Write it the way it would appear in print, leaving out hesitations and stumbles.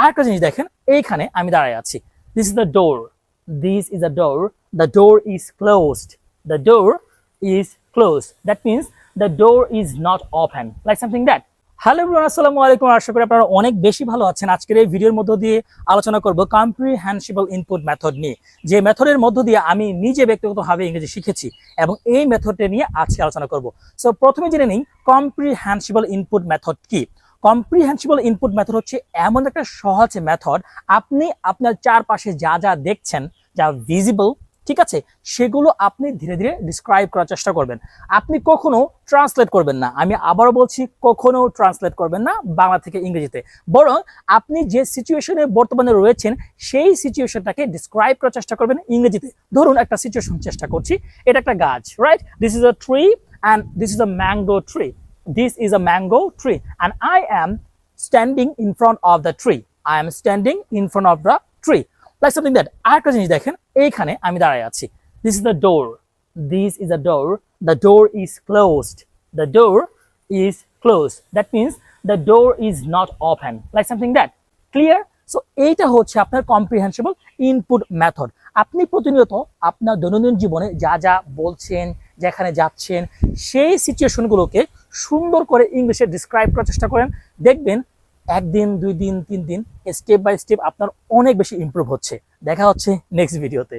আরেকটা জিনিস দেখেন, এইখানে আমি দাঁড়ায় আছি। This is the door, this is the door, the door is closed, the door is closed, that means the door is not open, like something that. Hello everyone, আসসালামু আলাইকুম। আশা করি আপনারা অনেক বেশি ভালো আছেন। আজকের এই ভিডিওর মধ্য দিয়ে আলোচনা করব কম্প্রিহেনসিবল ইনপুট মেথড নিয়ে, যে মেথডের মধ্য দিয়ে আমি নিজে ব্যক্তিগতভাবে ইংরেজি শিখেছি এবং এই মেথডটা নিয়ে আজকে আলোচনা করব। সো প্রথমে জেনে নিই কম্প্রিহেনসিবল ইনপুট মেথড কি। কম্প্রিহেনসিবল ইনপুট মেথড হচ্ছে এমন একটা সহজ মেথড, আপনি আপনার চারপাশে যা যা দেখছেন, যা ভিজিবল, ঠিক আছে, সেগুলো আপনি ধীরে ধীরে ডিসক্রাইব করার চেষ্টা করবেন। আপনি কখনো ট্রান্সলেট করবেন না, আমি আবারও বলছি, কখনো ট্রান্সলেট করবেন না বাংলা থেকে ইংরেজিতে, বরং আপনি যে সিচুয়েশনে বর্তমানে রয়েছেন সেই সিচুয়েশনটাকে ডিসক্রাইব করার চেষ্টা করবেন ইংরেজিতে। ধরুন একটা সিচুয়েশন চেষ্টা করছি, এটা একটা গাছ, right? This is a tree and this is a mango tree, this is a mango tree and I am standing in front of the tree, I am standing in front of the tree, like something that. আরেকটা জিনিস দেখেন, এইখানে আমি দাঁড়ায় আছি। This is the door, this is a door, the door is closed, the door is closed, that means the door is not open, like something that. Clear? So এইটা হচ্ছে আপনার কম্প্রিহেনসিবল ইনপুট মেথড। আপনি প্রতিনিয়ত আপনার দৈনন্দিন জীবনে যা যা বলছেন, যেখানে যাচ্ছেন, সেই সিচুয়েশনগুলোকে সুন্দর করে ইংলিশে ডিসক্রাইব করার চেষ্টা করেন। দেখবেন একদিন, 2 দিন, 3 দিন, স্টেপ বাই স্টেপ আপনার অনেক বেশি ইমপ্রুভ হচ্ছে। দেখা হচ্ছে নেক্সট ভিডিওতে।